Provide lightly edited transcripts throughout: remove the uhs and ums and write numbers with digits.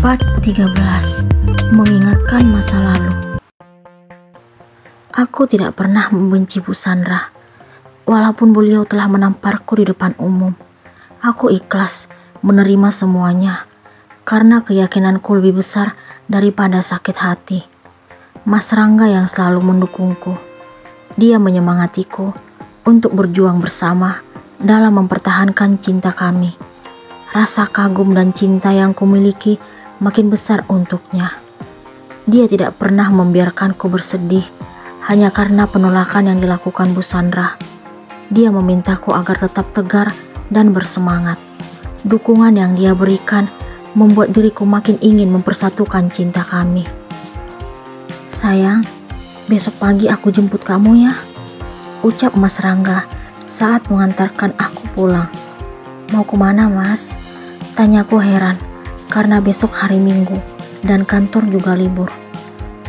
Part 13. Mengingatkan masa lalu. Aku tidak pernah membenci Bu Sandra. Walaupun beliau telah menamparku di depan umum, aku ikhlas menerima semuanya karena keyakinanku lebih besar daripada sakit hati. Mas Rangga yang selalu mendukungku. Dia menyemangatiku untuk berjuang bersama dalam mempertahankan cinta kami. Rasa kagum dan cinta yang kumiliki makin besar untuknya. Dia tidak pernah membiarkanku bersedih hanya karena penolakan yang dilakukan Bu Sandra. Dia memintaku agar tetap tegar dan bersemangat. Dukungan yang dia berikan membuat diriku makin ingin mempersatukan cinta kami. Sayang, besok pagi aku jemput kamu ya, ucap Mas Rangga saat mengantarkan aku pulang. Mau kemana Mas? Tanyaku heran karena besok hari Minggu dan kantor juga libur.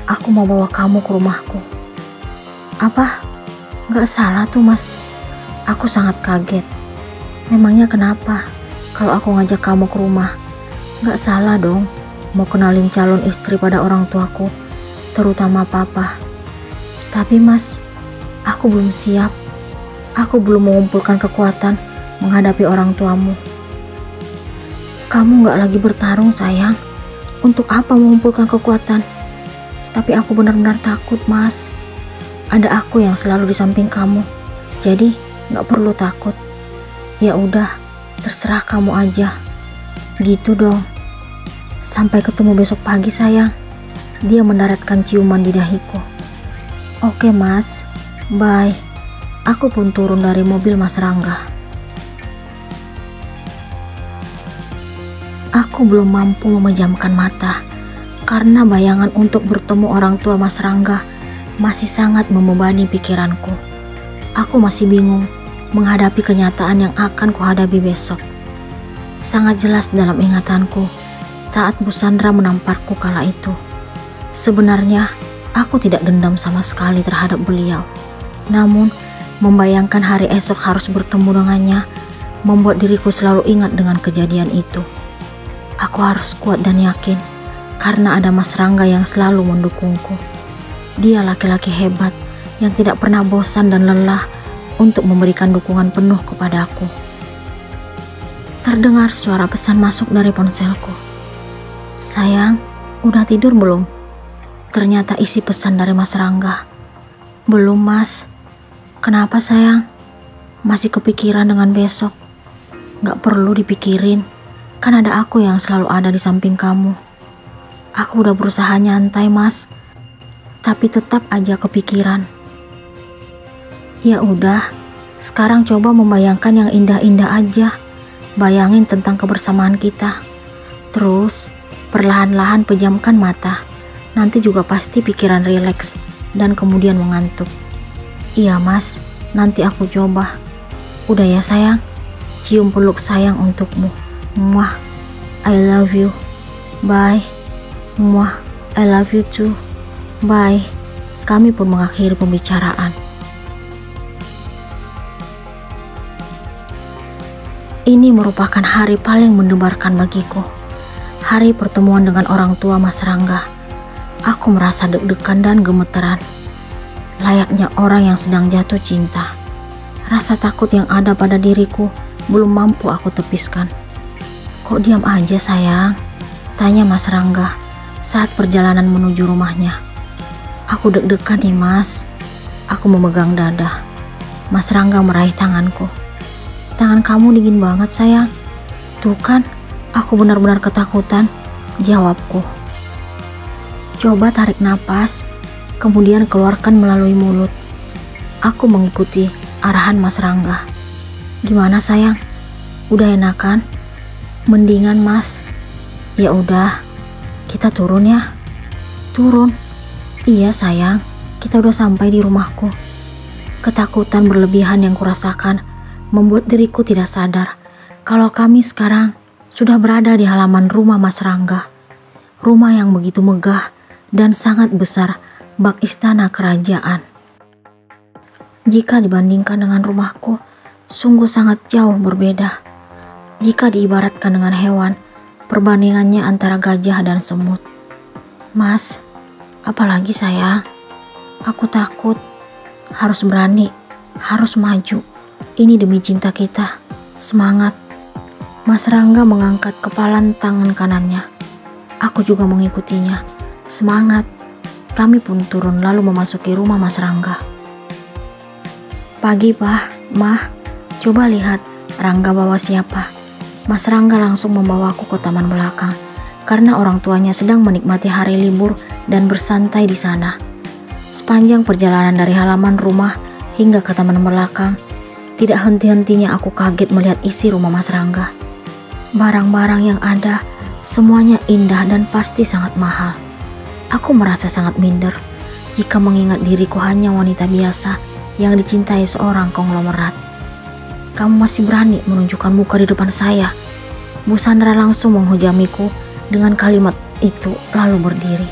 Aku mau bawa kamu ke rumahku. Apa? Gak salah tuh Mas. Aku sangat kaget. Memangnya kenapa kalau aku ngajak kamu ke rumah? Gak salah dong mau kenalin calon istri pada orang tuaku, terutama papa. Tapi Mas, aku belum siap. Aku belum mengumpulkan kekuatan menghadapi orang tuamu. Kamu gak lagi bertarung sayang. Untuk apa mengumpulkan kekuatan? Tapi aku benar-benar takut Mas. Ada aku yang selalu di samping kamu. Jadi gak perlu takut. Ya udah, terserah kamu aja. Gitu dong. Sampai ketemu besok pagi sayang. Dia mendaratkan ciuman di dahiku. Oke Mas, bye. Aku pun turun dari mobil Mas Rangga. Aku belum mampu memejamkan mata karena bayangan untuk bertemu orang tua Mas Rangga masih sangat membebani pikiranku. Aku masih bingung menghadapi kenyataan yang akan kuhadapi besok. Sangat jelas dalam ingatanku saat Bu Sandra menamparku kala itu. Sebenarnya aku tidak dendam sama sekali terhadap beliau. Namun membayangkan hari esok harus bertemu dengannya membuat diriku selalu ingat dengan kejadian itu. Aku harus kuat dan yakin karena ada Mas Rangga yang selalu mendukungku. Dia laki-laki hebat yang tidak pernah bosan dan lelah untuk memberikan dukungan penuh kepada aku. Terdengar suara pesan masuk dari ponselku. Sayang, udah tidur belum? Ternyata isi pesan dari Mas Rangga. Belum Mas. Kenapa sayang? Masih kepikiran dengan besok? Gak perlu dipikirin. Kan ada aku yang selalu ada di samping kamu. Aku udah berusaha nyantai Mas, tapi tetap aja kepikiran. Ya udah, sekarang coba membayangkan yang indah-indah aja. Bayangin tentang kebersamaan kita. Terus, perlahan-lahan pejamkan mata. Nanti juga pasti pikiran rileks dan kemudian mengantuk. Iya Mas, nanti aku coba. Udah ya sayang, cium peluk sayang untukmu. Muah, I love you. Bye. Muah, I love you too. Bye. Kami pun mengakhiri pembicaraan. Ini merupakan hari paling mendebarkan bagiku. Hari pertemuan dengan orang tua Mas Rangga. Aku merasa deg-degan dan gemeteran. Layaknya orang yang sedang jatuh cinta. Rasa takut yang ada pada diriku belum mampu aku tepiskan. Kok diam aja sayang? Tanya Mas Rangga saat perjalanan menuju rumahnya. Aku deg-degan nih Mas. Aku memegang dada. Mas Rangga meraih tanganku. Tangan kamu dingin banget sayang. Tuh kan, aku benar-benar ketakutan. Jawabku. Coba tarik napas, kemudian keluarkan melalui mulut. Aku mengikuti arahan Mas Rangga. Gimana sayang? Udah enakan? Mendingan Mas. Ya udah, kita turun ya. Turun? Iya sayang, kita udah sampai di rumahku. Ketakutan berlebihan yang kurasakan membuat diriku tidak sadar kalau kami sekarang sudah berada di halaman rumah Mas Rangga. Rumah yang begitu megah dan sangat besar, bak istana kerajaan. Jika dibandingkan dengan rumahku, sungguh sangat jauh berbeda. Jika diibaratkan dengan hewan, Perbandingannya antara gajah dan semut. Mas, apalagi sayang? Aku takut. Harus berani, harus maju. Ini demi cinta kita. Semangat. Mas Rangga mengangkat kepalan tangan kanannya. Aku juga mengikutinya. Semangat. Kami pun turun lalu memasuki rumah Mas Rangga. Pagi, Pak, Mah. Coba lihat, Rangga bawa siapa? Mas Rangga langsung membawaku ke taman belakang karena orang tuanya sedang menikmati hari libur dan bersantai di sana. Sepanjang perjalanan dari halaman rumah hingga ke taman belakang, tidak henti-hentinya aku kaget melihat isi rumah Mas Rangga. Barang-barang yang ada semuanya indah dan pasti sangat mahal. Aku merasa sangat minder jika mengingat diriku hanya wanita biasa yang dicintai seorang konglomerat. Kamu masih berani menunjukkan muka di depan saya? Bu Sandra langsung menghujamiku dengan kalimat itu lalu berdiri.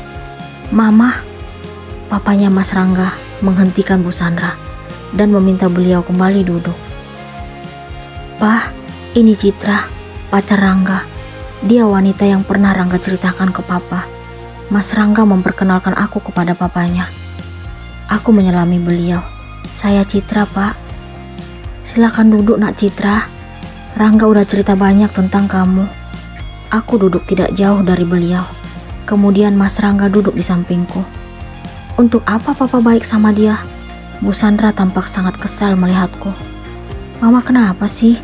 Mama, papanya Mas Rangga menghentikan Bu Sandra dan meminta beliau kembali duduk. Pak, ini Citra, pacar Rangga. Dia wanita yang pernah Rangga ceritakan ke papa. Mas Rangga memperkenalkan aku kepada papanya. Aku menyelami beliau. Saya Citra, Pak. Silakan duduk, Nak Citra. Rangga udah cerita banyak tentang kamu. Aku duduk tidak jauh dari beliau. Kemudian Mas Rangga duduk di sampingku. Untuk apa papa baik sama dia? Bu Sandra tampak sangat kesal melihatku. Mama kenapa sih?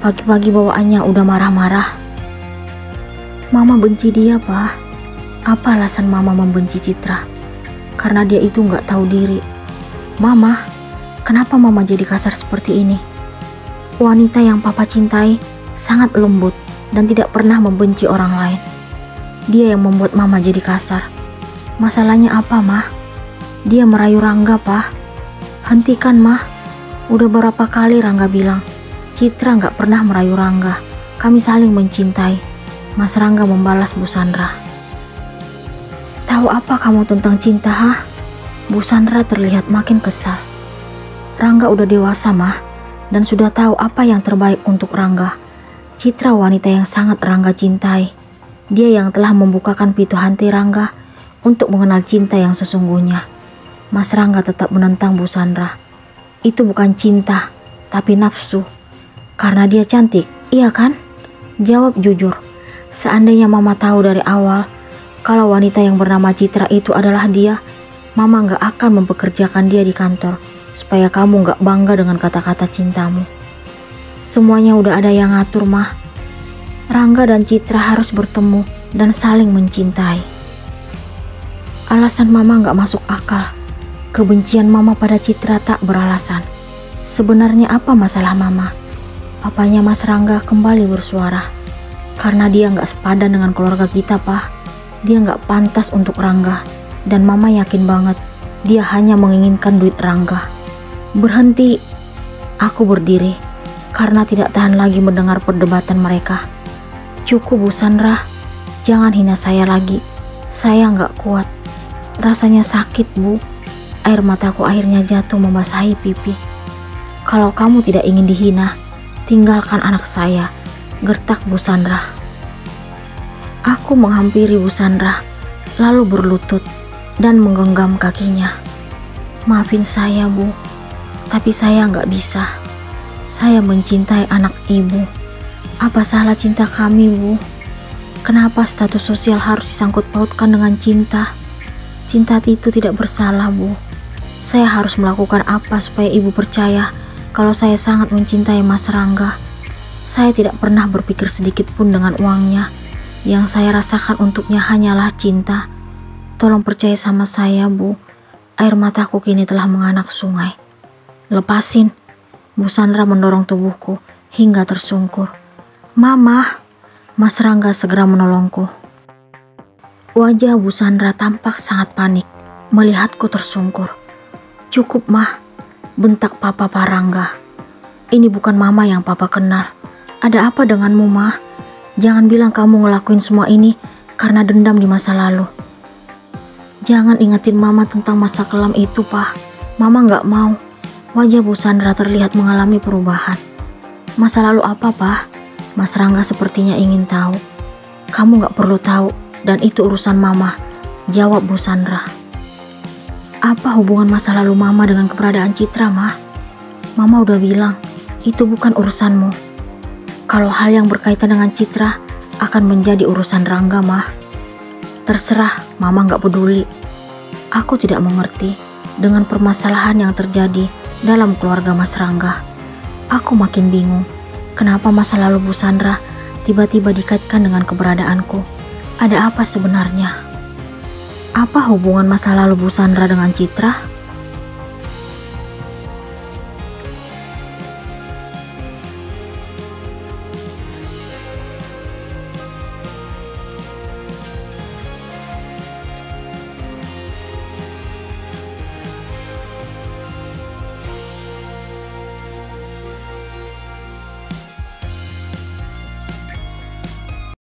Pagi-pagi bawaannya udah marah-marah. Mama benci dia, Pak. Apa alasan Mama membenci Citra? Karena dia itu nggak tahu diri. Mama, kenapa Mama jadi kasar seperti ini? Wanita yang Papa cintai sangat lembut dan tidak pernah membenci orang lain. Dia yang membuat Mama jadi kasar. Masalahnya apa, Mah? Dia merayu Rangga, Pak. Hentikan, Mah. Udah berapa kali Rangga bilang, Citra nggak pernah merayu Rangga. Kami saling mencintai. Mas Rangga membalas Bu Sandra. Tahu apa kamu tentang cinta, ha? Bu Sandra terlihat makin kesal. Rangga udah dewasa, Mah, dan sudah tahu apa yang terbaik untuk Rangga. Citra wanita yang sangat Rangga cintai. Dia yang telah membukakan pintu hati Rangga untuk mengenal cinta yang sesungguhnya. Mas Rangga tetap menentang Bu Sandra. Itu bukan cinta, tapi nafsu. Karena dia cantik, iya kan? Jawab jujur. Seandainya Mama tahu dari awal kalau wanita yang bernama Citra itu adalah dia, Mama gak akan mempekerjakan dia di kantor supaya kamu gak bangga dengan kata-kata cintamu. Semuanya udah ada yang ngatur, Mah. Rangga dan Citra harus bertemu dan saling mencintai. Alasan Mama gak masuk akal. Kebencian Mama pada Citra tak beralasan. Sebenarnya apa masalah Mama? Papanya Mas Rangga kembali bersuara. Karena dia gak sepadan dengan keluarga kita, Pak. Dia gak pantas untuk Rangga. Dan Mama yakin banget dia hanya menginginkan duit Rangga. Berhenti. Aku berdiri karena tidak tahan lagi mendengar perdebatan mereka. Cukup, Bu Sandra. Jangan hina saya lagi. Saya gak kuat. Rasanya sakit, Bu. Air mataku akhirnya jatuh membasahi pipi. Kalau kamu tidak ingin dihina, tinggalkan anak saya, gertak Bu Sandra. Aku menghampiri Bu Sandra, lalu berlutut dan menggenggam kakinya. Maafin saya, Bu, tapi saya nggak bisa. Saya mencintai anak Ibu. Apa salah cinta kami, Bu? Kenapa status sosial harus disangkut pautkan dengan cinta? Cinta itu tidak bersalah, Bu. Saya harus melakukan apa supaya Ibu percaya kalau saya sangat mencintai Mas Rangga? Saya tidak pernah berpikir sedikit pun dengan uangnya. Yang saya rasakan untuknya hanyalah cinta. Tolong percaya sama saya, Bu. Air mataku kini telah menganak sungai. Lepasin. Bu Sandra mendorong tubuhku hingga tersungkur. Mama. Mas Rangga segera menolongku. Wajah Bu Sandra tampak sangat panik melihatku tersungkur. Cukup, Mah, bentak Papa Rangga. Ini bukan Mama yang Papa kenal. Ada apa denganmu, Mah? Jangan bilang kamu ngelakuin semua ini karena dendam di masa lalu. Jangan ingetin Mama tentang masa kelam itu, Pak. Mama gak mau. Wajah Bu Sandra terlihat mengalami perubahan. Masa lalu apa, Pak? Mas Rangga sepertinya ingin tahu. Kamu gak perlu tahu, dan itu urusan mama, jawab Bu Sandra. Apa hubungan masa lalu mama dengan keberadaan Citra, Ma? Mama udah bilang, itu bukan urusanmu. Kalau hal yang berkaitan dengan Citra akan menjadi urusan Rangga, Ma. Terserah, mama gak peduli. Aku tidak mengerti dengan permasalahan yang terjadi dalam keluarga Mas Rangga. Aku makin bingung, kenapa masa lalu Bu Sandra tiba-tiba dikaitkan dengan keberadaanku. Ada apa sebenarnya? Apa hubungan masa lalu Bu Sandra dengan Citra?